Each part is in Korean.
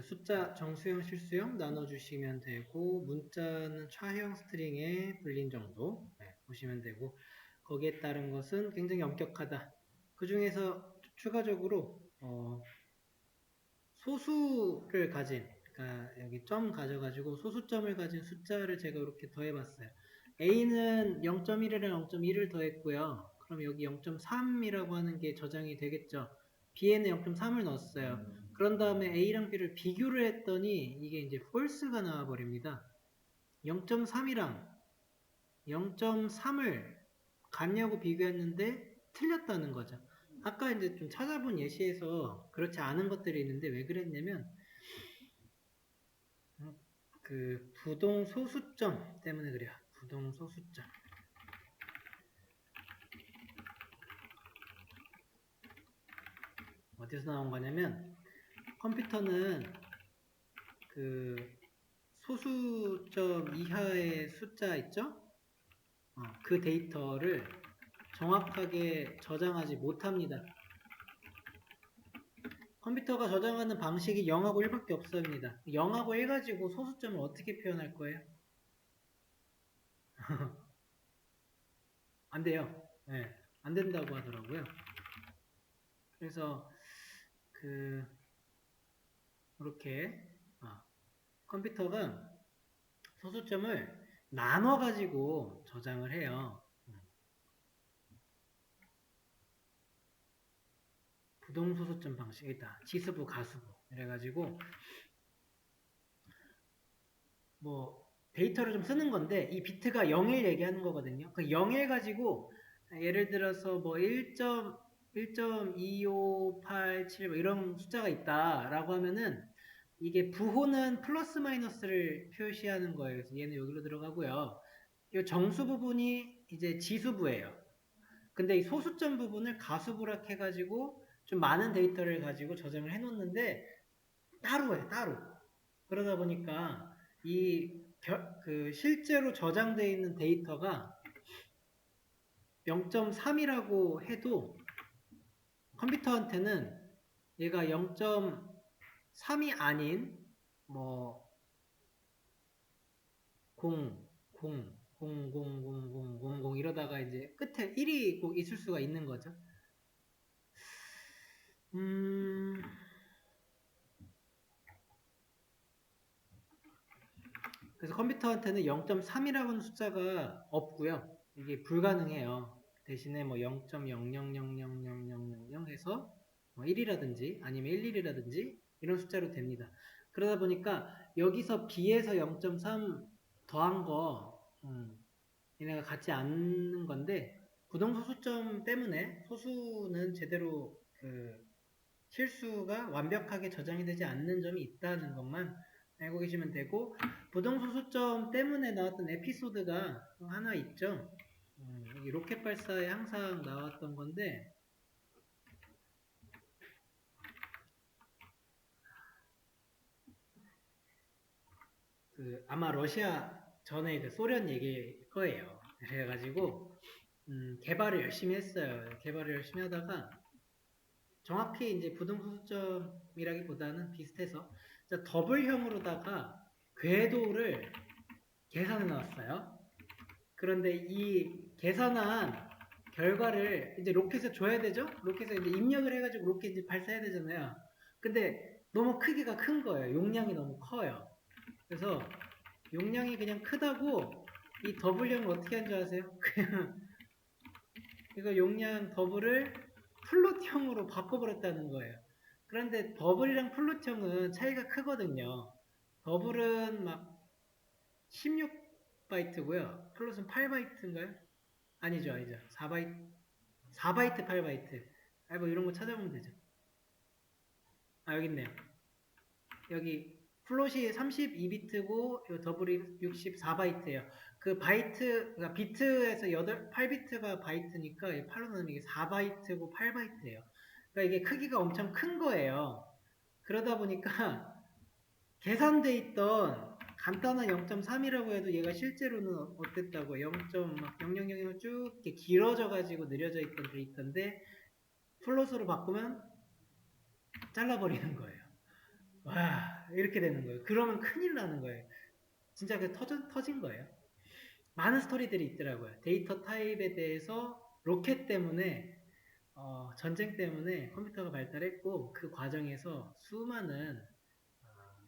숫자 정수형, 실수형 나눠주시면 되고, 문자는 차형 스트링에 불린 정도 보시면 되고, 거기에 따른 것은 굉장히 엄격하다. 그 중에서 추가적으로 소수를 가진, 그러니까 여기 점 가져가지고 소수점을 가진 숫자를 제가 이렇게 더해봤어요. A는 0.1이랑 0.1을 더했고요. 그럼 여기 0.3이라고 하는 게 저장이 되겠죠. B에는 0.3을 넣었어요. 그런 다음에 A랑 B를 비교를 했더니 이게 이제 false가 나와버립니다. 0.3이랑 0.3을 같냐고 비교했는데 틀렸다는 거죠. 아까 이제 좀 찾아본 예시에서 그렇지 않은 것들이 있는데 왜 그랬냐면 그 부동 소수점 때문에 그래요. 부동 소수점. 어디서 나온 거냐면 컴퓨터는 그 소수점 이하의 숫자 있죠? 그 데이터를 정확하게 저장하지 못합니다. 컴퓨터가 저장하는 방식이 0하고 1밖에 없습니다. 0하고 1 가지고 소수점을 어떻게 표현할 거예요? 안 돼요. 네, 안 된다고 하더라고요. 그래서 이렇게 컴퓨터가 소수점을 나눠 가지고 저장을 해요. 부동소수점 방식이다. 지수부, 가수부. 이래가지고 뭐 데이터를 좀 쓰는 건데 이 비트가 0일 얘기하는 거거든요. 그 0일 가지고 예를 들어서 뭐 1.2587 뭐 이런 숫자가 있다라고 하면은 이게 부호는 플러스 마이너스를 표시하는 거예요. 그래서 얘는 여기로 들어가고요. 이 정수 부분이 이제 지수부예요. 근데 이 소수점 부분을 가수부라 해가지고 좀 많은 데이터를 가지고 저장을 해놓는데 따로 해, 따로. 그러다 보니까 실제로 저장되어 있는 데이터가 0.3이라고 해도 컴퓨터한테는 얘가 0.3이 아닌 뭐 0, 0, 0, 0, 0, 0, 0, 0 이러다가 이제 끝에 1이 꼭 있을 수가 있는 거죠. 그래서 컴퓨터한테는 0.3이라고 하는 숫자가 없고요. 이게 불가능해요. 대신에 뭐 0.00000000 해서 뭐 1이라든지 아니면 11이라든지 이런 숫자로 됩니다. 그러다 보니까 여기서 B에서 0.3 더한 거 얘네가 같지 않는 건데 부동소수점 때문에 소수는 제대로 실수가 완벽하게 저장이 되지 않는 점이 있다는 것만 알고 계시면 되고, 부동소수점 때문에 나왔던 에피소드가 하나 있죠. 이 로켓 발사에 항상 나왔던 건데, 아마 러시아 전에 소련 얘기일 거예요. 그래가지고 개발을 열심히 했어요. 개발을 열심히 하다가 정확히 이제 부동소수점이라기보다는 비슷해서 더블형으로다가 궤도를 계산해 놨어요. 그런데 이 계산한 결과를 이제 로켓에 줘야 되죠? 로켓에 이제 입력을 해가지고 로켓 이제 발사해야 되잖아요. 근데 너무 크기가 큰 거예요. 용량이 너무 커요. 그래서 용량이 그냥 크다고 이 더블형을 어떻게 한 줄 아세요? 그냥 이거 용량 더블을 플롯형으로 바꿔버렸다는 거예요. 그런데 더블이랑 플롯형은 차이가 크거든요. 더블은 막 16바이트고요. 플롯은 8바이트인가요? 아니죠, 아니죠. 4바이트, 8바이트. 뭐 이런 거 찾아보면 되죠. 여기 있네요. 여기 플롯이 32비트고 더블이 64바이트예요. 그 바이트, 그러니까 비트에서 8비트가 바이트니까 8로 나누면 이게 4바이트고 8바이트예요. 그러니까 이게 크기가 엄청 큰 거예요. 그러다 보니까 계산돼 있던 간단한 0.3이라고 해도 얘가 실제로는 어땠다고 0.0000 쭉 이렇게 길어져 가지고 느려져 있던 데이터인데 플롯으로 바꾸면 잘라버리는 거예요. 와, 이렇게 되는 거예요. 그러면 큰일 나는 거예요. 진짜 그 터진 거예요. 많은 스토리들이 있더라고요. 데이터 타입에 대해서 로켓 때문에 전쟁 때문에 컴퓨터가 발달했고 그 과정에서 수많은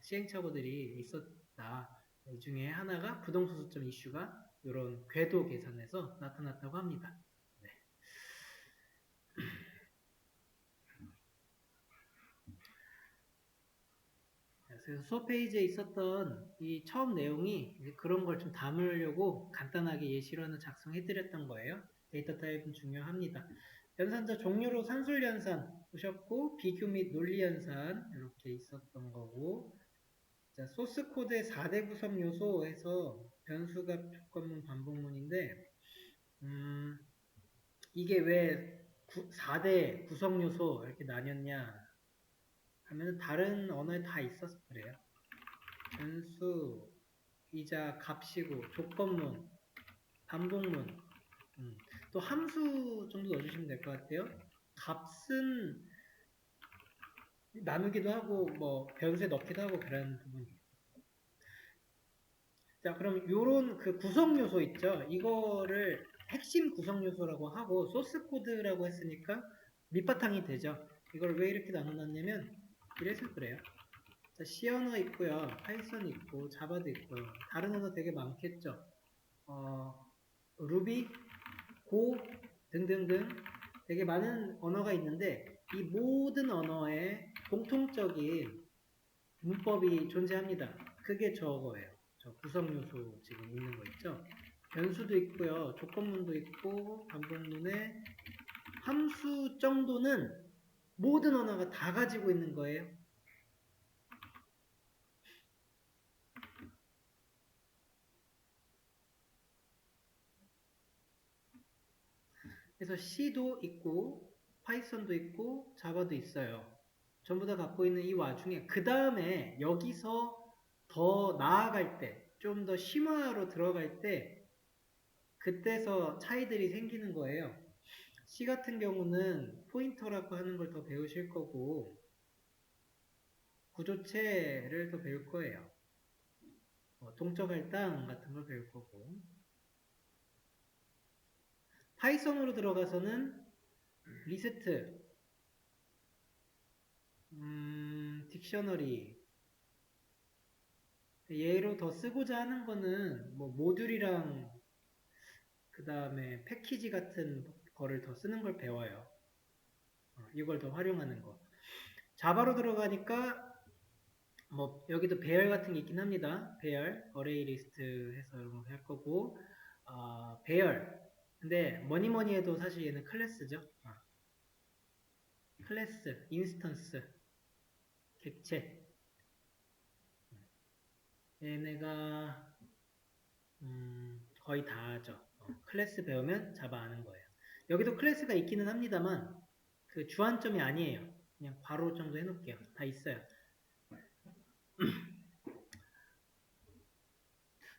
시행착오들이 있었다. 이 중에 하나가 부동소수점 이슈가 이런 궤도 계산에서 나타났다고 합니다. 네. 그래서 수업 페이지에 있었던 이 처음 내용이 그런 걸 좀 담으려고 간단하게 예시로는 작성해드렸던 거예요. 데이터 타입은 중요합니다. 연산자 종류로 산술연산 보셨고 비교 및 논리연산 이렇게 있었던 거고 자, 소스 코드의 4대 구성 요소에서 변수값, 조건문, 반복문인데 이게 왜 4대 구성 요소 이렇게 나뉘었냐 하면 다른 언어에 다 있어서 그래요. 변수이자 값이고 조건문, 반복문 또 함수 정도 넣어주시면 될 것 같아요. 값은 나누기도 하고 뭐 변수에 넣기도 하고 그런 부분이에요. 자, 그럼 요런 그 구성 요소 있죠? 이거를 핵심 구성 요소라고 하고 소스 코드라고 했으니까 밑바탕이 되죠. 이걸 왜 이렇게 나눠놨냐면 이래서 그래요. 자, C 언어 있고요. 파이썬 있고 자바도 있고요. 다른 언어 되게 많겠죠. 루비, 고 등등등 되게 많은 언어가 있는데 이 모든 언어에 공통적인 문법이 존재합니다. 그게 저거예요. 저 구성 요소 지금 있는 거 있죠? 변수도 있고요. 조건문도 있고 반복문에 함수 정도는 모든 언어가 다 가지고 있는 거예요. 그래서 C도 있고 파이썬도 있고 자바도 있어요. 전부 다 갖고 있는 이 와중에 그 다음에 여기서 더 나아갈 때 좀 더 심화로 들어갈 때 그때서 차이들이 생기는 거예요. C 같은 경우는 포인터라고 하는 걸 더 배우실 거고 구조체를 더 배울 거예요. 동적 할당 같은 걸 배울 거고 파이썬으로 들어가서는 리스트, 딕셔너리 얘로 더 쓰고자 하는 거는 뭐 모듈이랑 그 다음에 패키지 같은 거를 더 쓰는 걸 배워요. 이걸 더 활용하는 거. 자바로 들어가니까 뭐 여기도 배열 같은 게 있긴 합니다. 배열, 어레이 리스트 해서 이런 거 할 거고 배열. 근데 뭐니 해도 사실 얘는 클래스죠. 클래스, 인스턴스, 객체. 얘네가 거의 다 하죠. 클래스 배우면 자바 아는 거예요. 여기도 클래스가 있기는 합니다만 그 주안점이 아니에요. 그냥 괄호 정도 해놓을게요. 다 있어요.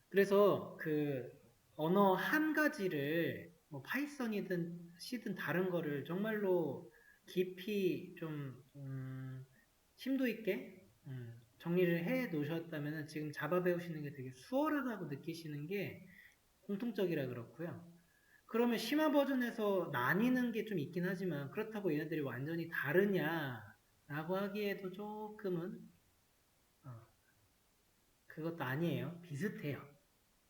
그래서 그 언어 한 가지를 뭐 파이썬이든 C든 다른 거를 정말로 깊이 좀 심도 있게 정리를 해 놓으셨다면 지금 자바 배우시는 게 되게 수월하다고 느끼시는 게 공통적이라 그렇고요. 그러면 심화 버전에서 나뉘는 게 좀 있긴 하지만 그렇다고 얘네들이 완전히 다르냐라고 하기에도 조금은 그것도 아니에요. 비슷해요.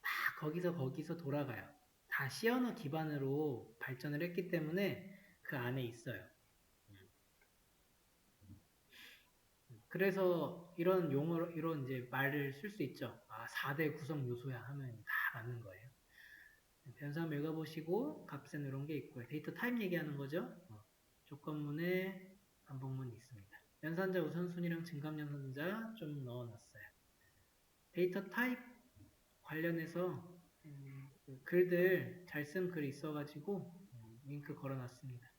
다 거기서 돌아가요. 다 C 언어 기반으로 발전을 했기 때문에 그 안에 있어요. 그래서 이런 용어로 이런 이제 말을 쓸 수 있죠. 4대 구성 요소야 하면 다 맞는 거예요. 변수 한번 읽어보시고 값은 이런 게 있고요. 데이터 타입 얘기하는 거죠. 조건문에 반복문이 있습니다. 연산자 우선순위랑 증감연산자 좀 넣어놨어요. 데이터 타입 관련해서 글들 잘 쓴 글 있어가지고 링크 걸어놨습니다.